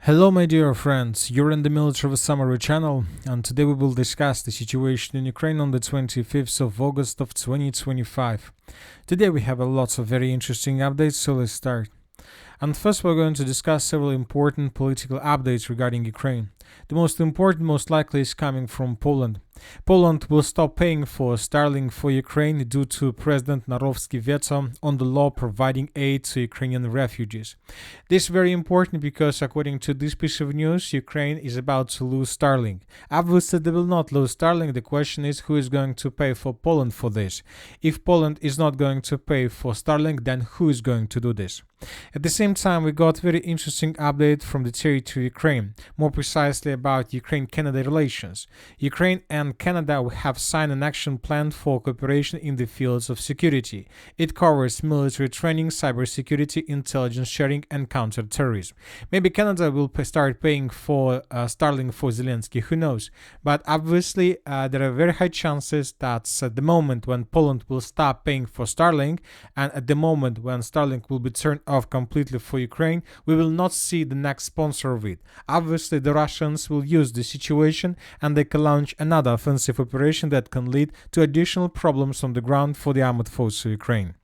Hello my dear friends, you're in the Military Summary channel, and today we will discuss the situation in Ukraine on the 25th of August of 2025. Today we have lots of very interesting updates, so let's start. And first we're going to discuss several important political updates regarding Ukraine. The most important most likely is coming from Poland. Poland will stop paying for Starlink for Ukraine due to President Narowski's veto on the law providing aid to Ukrainian refugees. This is very important because according to this piece of news, Ukraine is about to lose Starlink. Obviously they will not lose Starlink, the question is who is going to pay for Poland for this. If Poland is not going to pay for Starlink, then who is going to do this? At the same time, we got very interesting update from the territory Ukraine, more precisely about Ukraine-Canada relations. Ukraine and Canada have signed an action plan for cooperation in the fields of security. It covers military training, cybersecurity, intelligence sharing, and counterterrorism. Maybe Canada will start paying for Starlink for Zelensky, who knows? But obviously, there are very high chances that at the moment when Poland will stop paying for Starlink, and at the moment when Starlink will be turned off completely for Ukraine, we will not see the next sponsor of it. Obviously, the Russians will use the situation and they can launch another offensive operation that can lead to additional problems on the ground for the armed forces of Ukraine.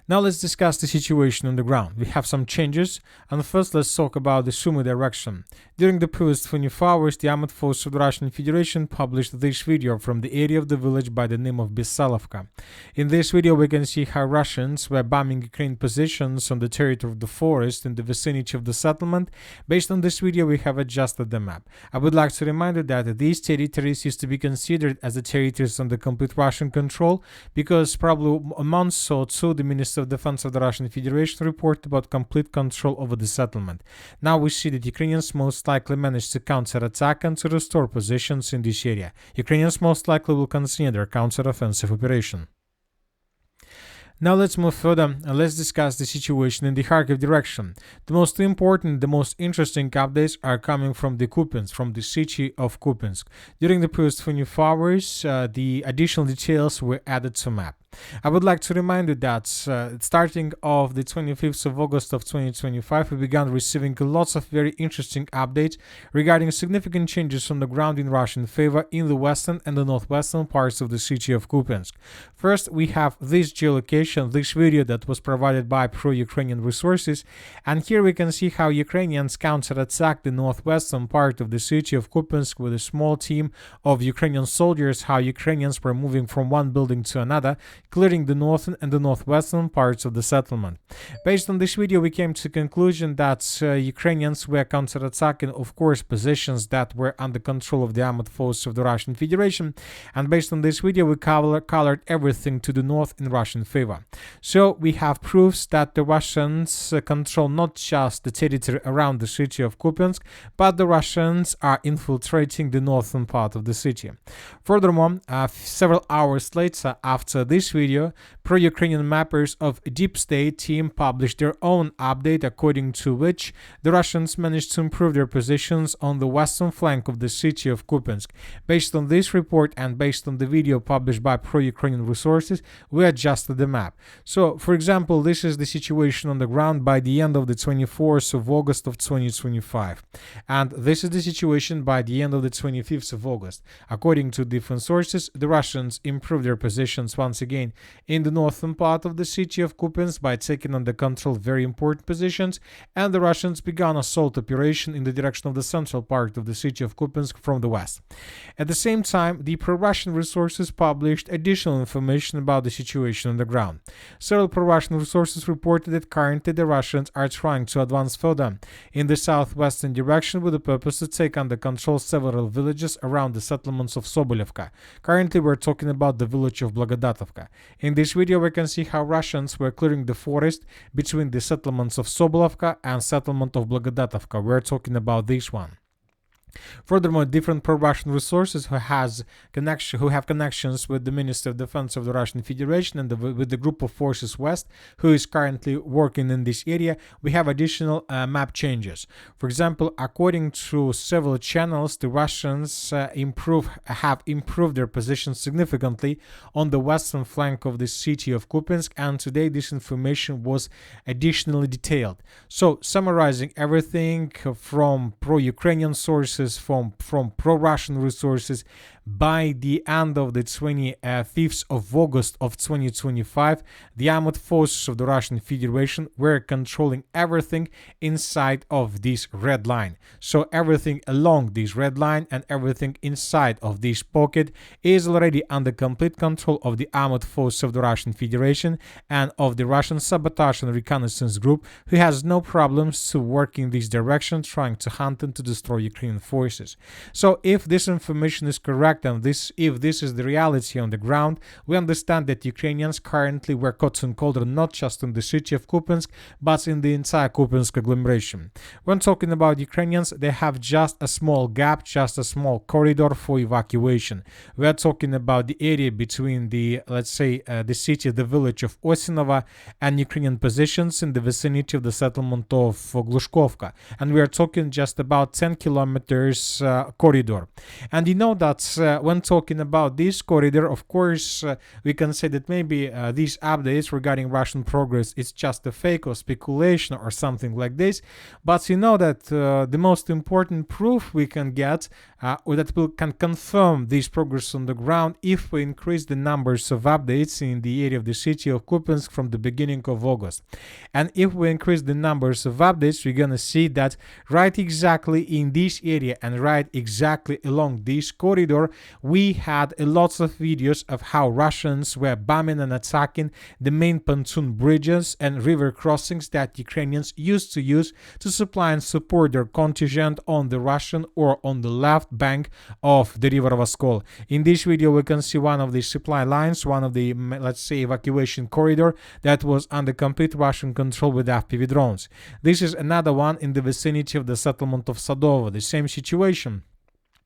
Now let's discuss the situation on the ground. We have some changes, and first let's talk about the Suma direction. During the previous 24 hours, the armed forces of the Russian Federation published this video from the area of the village by the name of Besalovka. In this video we can see how Russians were bombing Ukrainian positions on the territory of the forest in the vicinity of the settlement. Based on this video we have adjusted the map. I would like to remind you that these territories used to be considered as the territories under complete Russian control because probably a month or two the Minister of Defense of the Russian Federation reported about complete control over the settlement. Now we see that Ukrainians most likely managed to counter-attack and to restore positions in this area. Ukrainians most likely will continue their counter-offensive operation. Now let's move further and let's discuss the situation in the Kharkiv direction. The most important, the most interesting updates are coming from the Kupyansk, from the city of Kupyansk. During the previous 24 hours, the additional details were added to map. I would like to remind you that starting of the 25th of August of 2025, we began receiving lots of very interesting updates regarding significant changes on the ground in Russian favor in the western and the northwestern parts of the city of Kupyansk. First, we have this geolocation, this video that was provided by pro-Ukrainian resources, and here we can see how Ukrainians counter-attacked the northwestern part of the city of Kupyansk with a small team of Ukrainian soldiers, how Ukrainians were moving from one building to another, clearing the northern and the northwestern parts of the settlement. Based on this video, we came to the conclusion that Ukrainians were counterattacking, of course, positions that were under control of the armed forces of the Russian Federation, and based on this video, we colored everything to the north in Russian favor. So we have proofs that the Russians control not just the territory around the city of Kupyansk, but the Russians are infiltrating the northern part of the city. Furthermore, several hours later, after this video, pro-Ukrainian mappers of Doomsday team published their own update, according to which the Russians managed to improve their positions on the western flank of the city of Kupyansk. Based on this report and based on the video published by pro-Ukrainian resources, we adjusted the map. So, for example, this is the situation on the ground by the end of the 24th of August of 2025. And this is the situation by the end of the 25th of August. According to different sources, the Russians improved their positions once again in the northern part of the city of Kupyansk by taking under control very important positions, and the Russians began assault operation in the direction of the central part of the city of Kupyansk from the west. At the same time, the pro-Russian resources published additional information about the situation on the ground. Several pro-Russian resources reported that currently the Russians are trying to advance further in the southwestern direction with the purpose to take under control several villages around the settlements of Sobolyevka. Currently, we're talking about the village of Blagodatovka. In this video, we can see how Russians were clearing the forest between the settlements of Sobolyevka and settlement of Blagodatovka. We're talking about this one. Furthermore, different pro-Russian resources who have connections with the Ministry of Defense of the Russian Federation and with the Group of Forces West, who is currently working in this area, we have additional map changes. For example, according to several channels, the Russians have improved their position significantly on the western flank of the city of Kupyansk, and today this information was additionally detailed. So, summarizing everything from pro-Ukrainian sources, from pro-Russian resources, by the end of the 25th of August of 2025, the armed forces of the Russian Federation were controlling everything inside of this red line. So everything along this red line and everything inside of this pocket is already under complete control of the armed forces of the Russian Federation and of the Russian Sabotage and Reconnaissance Group, who has no problems to work in this direction, trying to hunt and to destroy Ukrainian forces. So if this information is correct, and if this is the reality on the ground, we understand that Ukrainians currently were caught in cauldron not just in the city of Kupyansk, but in the entire Kupyansk agglomeration. When talking about Ukrainians, they have just a small gap, just a small corridor for evacuation. We are talking about the area between the, let's say, the city, the village of Osinova, and Ukrainian positions in the vicinity of the settlement of Glushkovka. And we are talking just about 10 kilometers corridor. And you know that when talking about this corridor, of course, we can say that maybe these updates regarding Russian progress is just a fake or speculation or something like this. But you know that the most important proof we can get, or that we can confirm this progress on the ground, if we increase the numbers of updates in the area of the city of Kupyansk from the beginning of August. And if we increase the numbers of updates, we're gonna see that right exactly in this area and right exactly along this corridor, we had lots of videos of how Russians were bombing and attacking the main pontoon bridges and river crossings that Ukrainians used to use to supply and support their contingent on the Russian or on the left bank of the river Voskol. In this video, we can see one of the supply lines, one of the, let's say, evacuation corridor that was under complete Russian control with FPV drones. This is another one in the vicinity of the settlement of Sadovo, the same situation.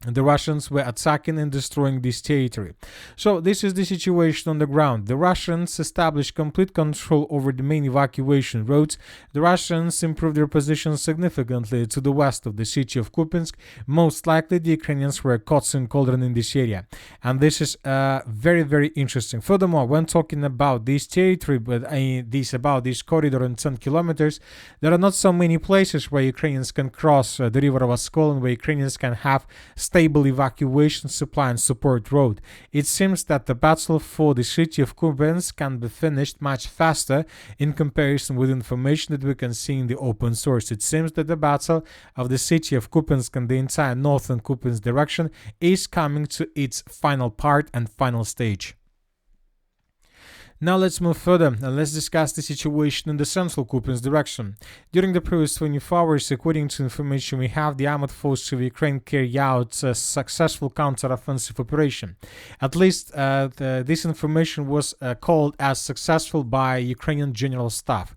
The Russians were attacking and destroying this territory. So this is the situation on the ground. The Russians established complete control over the main evacuation routes. The Russians improved their position significantly to the west of the city of Kupyansk. Most likely the Ukrainians were caught in cauldron in this area. And this is very, very interesting. Furthermore, when talking about this territory, about this corridor in 10 kilometers, there are not so many places where Ukrainians can cross the river Voskol and where Ukrainians can have stable evacuation, supply and support road. It seems that the battle for the city of Kupyansk can be finished much faster in comparison with information that we can see in the open source. It seems that the battle of the city of Kupyansk and the entire northern Kupyansk direction is coming to its final part and final stage. Now let's move further and let's discuss the situation in the central Kupyansk direction. During the previous 24 hours, according to information we have, the armed forces of Ukraine carried out a successful counter-offensive operation. At least this information was called as successful by Ukrainian General Staff.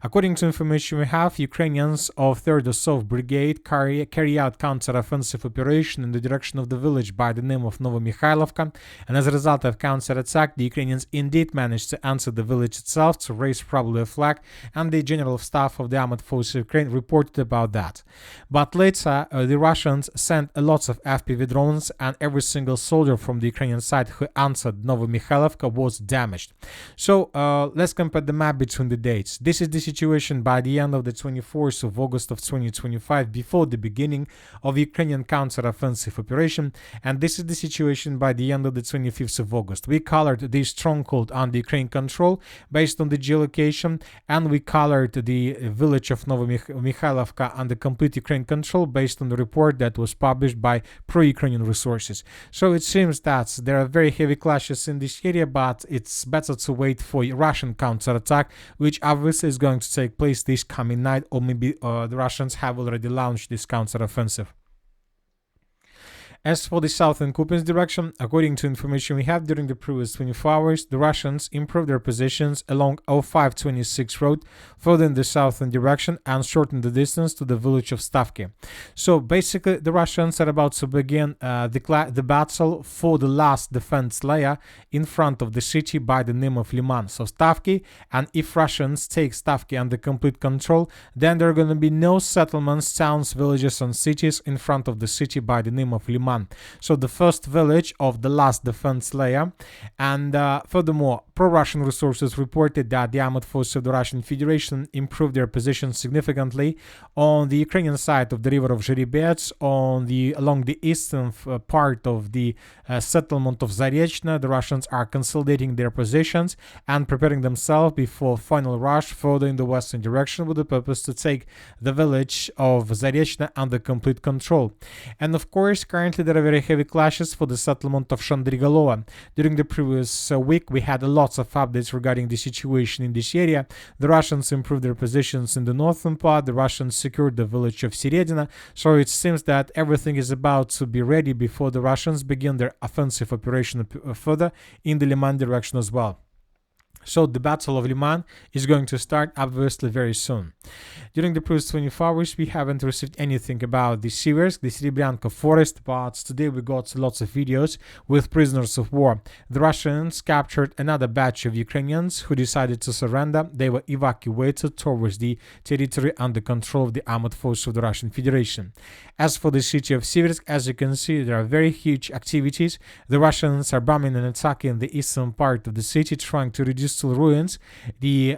According to information we have, Ukrainians of 3rd Assault Brigade carry out counter-offensive operation in the direction of the village by the name of Novomikhailivka, and as a result of counter-attack, the Ukrainians indeed managed to enter the village itself to raise probably a flag, and the General Staff of the Armed Forces of Ukraine reported about that. But later, the Russians sent a lot of FPV drones, and every single soldier from the Ukrainian side who entered Novomikhailivka was damaged. So let's compare the map between the dates. This is the situation by the end of the 24th of August of 2025, before the beginning of Ukrainian counter-offensive operation, and this is the situation by the end of the 25th of August. We colored this stronghold under Ukraine control based on the geolocation, and we colored the village of Novomikhailivka under complete Ukraine control based on the report that was published by pro-Ukrainian resources. So it seems that there are very heavy clashes in this area, but it's better to wait for a Russian counterattack, which obviously is going to take place this coming night, or maybe the Russians have already launched this counteroffensive. As for the southern Kupyansk direction, according to information we have during the previous 24 hours, the Russians improved their positions along 0526 road further in the southern direction and shortened the distance to the village of Stavki. So basically, the Russians are about to begin the battle for the last defense layer in front of the city by the name of Liman, so Stavki. And if Russians take Stavki under complete control, then there are going to be no settlements, towns, villages, and cities in front of the city by the name of Liman. So the first village of the last defense layer. And furthermore, pro-Russian resources reported that the armored forces of the Russian Federation improved their position significantly on the Ukrainian side of the river of Zherebets, along the eastern part of the settlement of Zaporizhzhia. The Russians are consolidating their positions and preparing themselves before final rush further in the western direction with the purpose to take the village of Zaporizhzhia under complete control. And of course, currently there are very heavy clashes for the settlement of Shandrigolova. During the previous week, we had lots of updates regarding the situation in this area. The Russians improved their positions in the northern part. The Russians secured the village of Seredina. So it seems that everything is about to be ready before the Russians begin their offensive operation further in the Liman direction as well. So the Battle of Liman is going to start obviously very soon. During the previous 24 hours, we haven't received anything about the Siversk, the Serebryanka forest, but today we got lots of videos with prisoners of war. The Russians captured another batch of Ukrainians who decided to surrender. They were evacuated towards the territory under control of the armored forces of the Russian Federation. As for the city of Siversk, as you can see, there are very huge activities. The Russians are bombing and attacking the eastern part of the city, trying to reduce to ruins the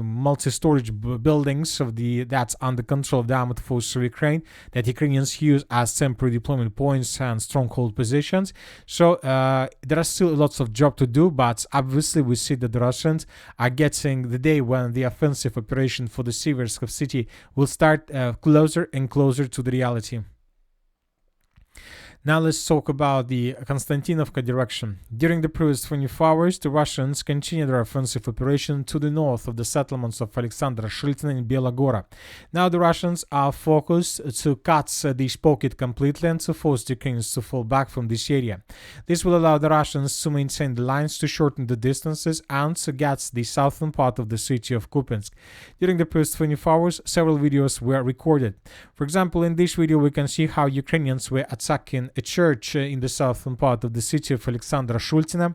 multi-storage buildings of that's under control of the armored forces of Ukraine that Ukrainians use as temporary deployment points and stronghold positions. So there are still lots of job to do, but obviously we see that the Russians are getting the day when the offensive operation for the Siversk city will start closer and closer to the reality. Now let's talk about the Constantinoka direction. During the previous 24 hours, the Russians continued their offensive operation to the north of the settlements of Alexandra Shiltina and Belagora. Now the Russians are focused to cut this pocket completely and to force the Ukrainians to fall back from this area. This will allow the Russians to maintain the lines, to shorten the distances, and to get the southern part of the city of Kupyansk. During the previous 24 hours, several videos were recorded. For example, in this video we can see how Ukrainians were attacking a church in the southern part of the city of Alexandra Shultina.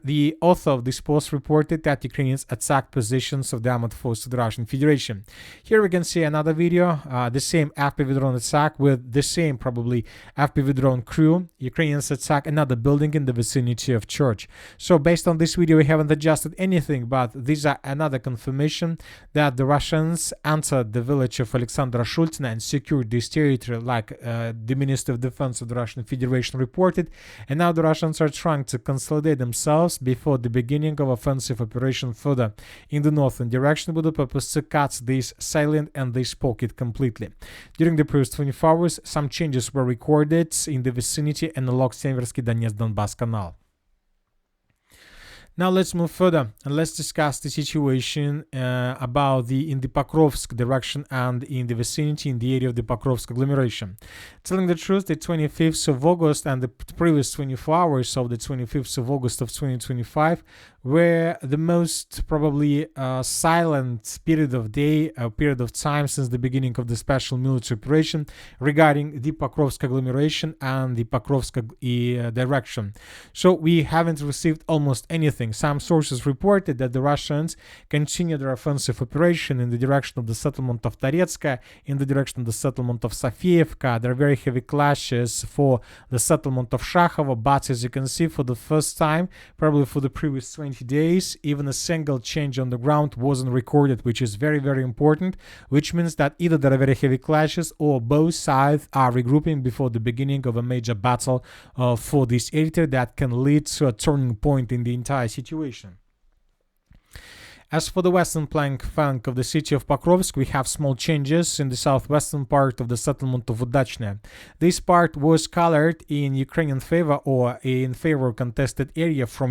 The author of this post reported that Ukrainians attacked positions of the armored forces of the Russian Federation. Here we can see another video, the same FPV drone attack with the same probably FPV drone crew. Ukrainians attack another building in the vicinity of church. So based on this video we haven't adjusted anything, but these are another confirmation that the Russians entered the village of Alexandra Shultina and secured this territory, like the Minister of Defense of the Russian Federation reported, and now the Russians are trying to consolidate themselves before the beginning of offensive operation further in the northern direction with the purpose to cut this salient and this pocket completely. During the previous 24 hours, some changes were recorded in the vicinity and along Seversky Donetsk-Donbass Canal. Now let's move further and let's discuss the situation in the Pakovsk direction and in the vicinity in the area of the Pakovsk agglomeration. Telling the truth, the 25th of August and the previous 24 hours of the 25th of August of 2025 were the most probably silent period of day, period of time since the beginning of the special military operation regarding the Pakovsk agglomeration and the Pakovsk direction. So we haven't received almost anything. Some sources reported that the Russians continue their offensive operation in the direction of the settlement of Toretska, in the direction of the settlement of Sofiyevka. There are very heavy clashes for the settlement of Shakhovo, but as you can see, for the first time, probably for the previous 20 days, even a single change on the ground wasn't recorded, which is very, very important, which means that either there are very heavy clashes or both sides are regrouping before the beginning of a major battle for this area that can lead to a turning point in the entire situation. As for the western flank of the city of Pokrovsk, we have small changes in the southwestern part of the settlement of Udachne. This part was colored in Ukrainian favor or in favor of contested area from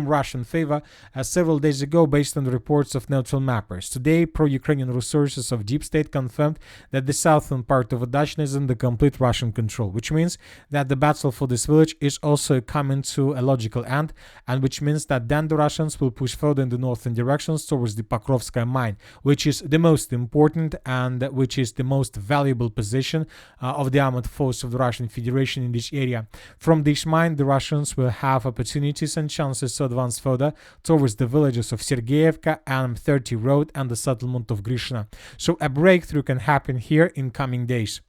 Russian favor several days ago based on the reports of neutral mappers. Today, pro-Ukrainian resources of Deep State confirmed that the southern part of Udachne is under complete Russian control, which means that the battle for this village is also coming to a logical end, and which means that then the Russians will push further in the northern directions towards the Pokrovskaya mine, which is the most important and which is the most valuable position of the armored force of the Russian Federation in this area. From this mine, the Russians will have opportunities and chances to advance further towards the villages of Sergeyevka, M30 Road, and the settlement of Grishna. So a breakthrough can happen here in coming days.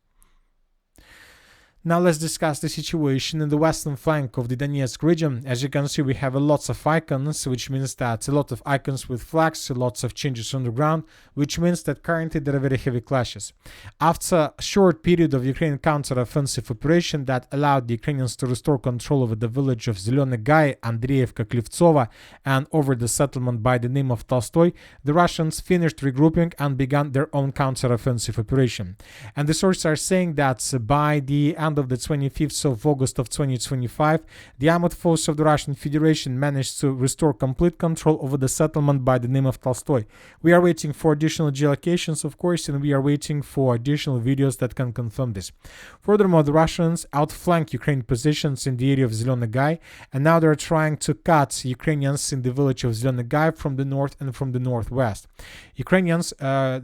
Now let's discuss the situation in the western flank of the Donetsk region. As you can see, we have lots of icons, which means that a lot of icons with flags, lots of changes on the ground, which means that currently there are very heavy clashes. After a short period of Ukrainian counter-offensive operation that allowed the Ukrainians to restore control over the village of Zeleny Gai, Andreevka, Klivtsova, and over the settlement by the name of Tolstoy, the Russians finished regrouping and began their own counter-offensive operation. And the sources are saying that by the end of the 25th of August of 2025, the armored force of the Russian Federation managed to restore complete control over the settlement by the name of Tolstoy. We are waiting for additional geolocations, of course, and we are waiting for additional videos that can confirm this. Furthermore, the Russians outflanked Ukrainian positions in the area of Zeleny Gai, and now they are trying to cut Ukrainians in the village of Zeleny Gai from the north and from the northwest. Ukrainians,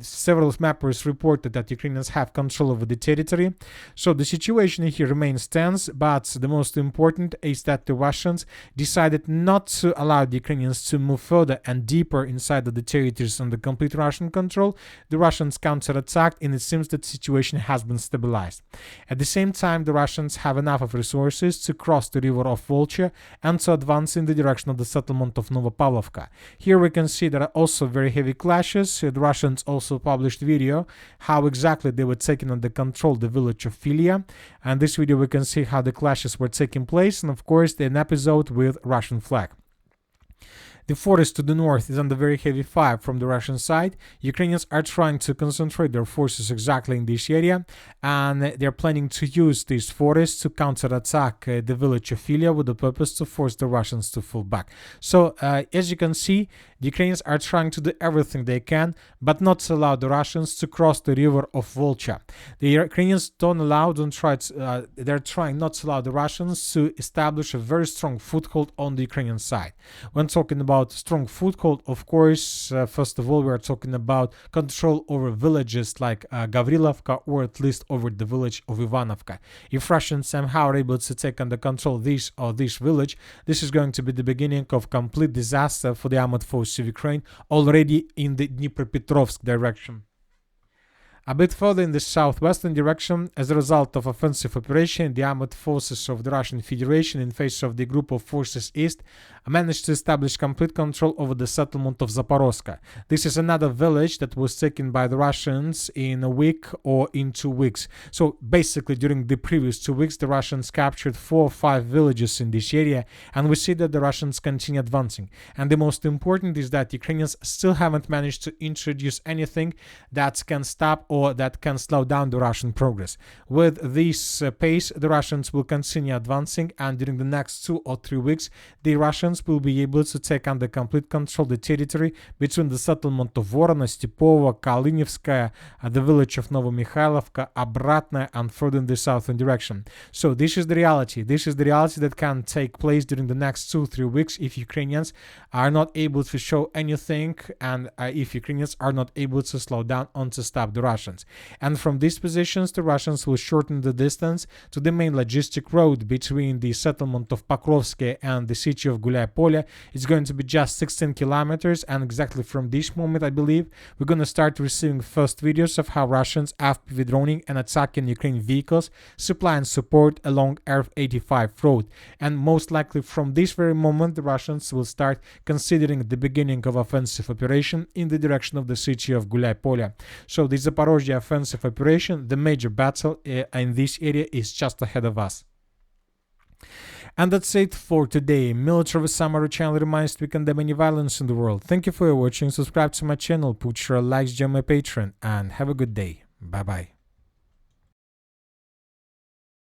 several mappers reported that Ukrainians have control over the territory, so the situation here remains tense, but the most important is that the Russians decided not to allow the Ukrainians to move further and deeper inside of the territories under complete Russian control. The Russians counterattacked, and it seems that the situation has been stabilized. At the same time, the Russians have enough of resources to cross the river of Volcha and to advance in the direction of the settlement of Novopavlovka. Here we can see there are also very heavy clashes. The Russians also published video how exactly they were taking under control the village of Filia. And this video we can see how the clashes were taking place, and of course an episode with Russian flag. The forest to the north is under very heavy fire from the Russian side. Ukrainians are trying to concentrate their forces exactly in this area, and they're planning to use this forest to counterattack the village of Filia with the purpose to force the Russians to fall back. So as you can see, the Ukrainians are trying to do everything they can, but not to allow the Russians to cross the river of Volcha. The Ukrainians they're trying not to allow the Russians to establish a very strong foothold on the Ukrainian side. When talking about strong foothold, of course, first of all, we are talking about control over villages like Gavrilovka, or at least over the village of Ivanovka. If Russians somehow are able to take under control this village, this is going to be the beginning of complete disaster for the armored forces of Ukraine already in the Dnipropetrovsk direction. A bit further in the southwestern direction, as a result of offensive operation, the armored forces of the Russian Federation in face of the group of forces east managed to establish complete control over the settlement of Zaporizhzhia. This is another village that was taken by the Russians in a week or in 2 weeks. So basically during the previous 2 weeks, the Russians captured 4 or 5 villages in this area, and we see that the Russians continue advancing. And the most important is that Ukrainians still haven't managed to introduce anything that can stop or that can slow down the Russian progress. With this pace, the Russians will continue advancing, and during the next 2 or 3 weeks, the Russians will be able to take under complete control the territory between the settlement of Vorona, Stepova, Kalinivskaya, the village of Novomikhalovka, Obratnaya, and further in the southern direction. So this is the reality. This is the reality that can take place during the next 2-3 weeks if Ukrainians are not able to show anything, and if Ukrainians are not able to slow down or to stop the Russians. And from these positions, the Russians will shorten the distance to the main logistic road between the settlement of Pokrovsk and the city of Gulay-Polye. It's going to be just 16 kilometers, and exactly from this moment, I believe, we're going to start receiving first videos of how Russians FPV droning and attacking Ukrainian vehicles, supplying support along R85 road. And most likely from this very moment, the Russians will start considering the beginning of offensive operation in the direction of the city of Gulay-Polye. So the Zaporizhzhia offensive operation, the major battle in this area, is just ahead of us. And that's it for today. Military Summary channel reminds we condemn any violence in the world. Thank you for watching. Subscribe to my channel, put your likes, join my Patreon, and have a good day. Bye bye.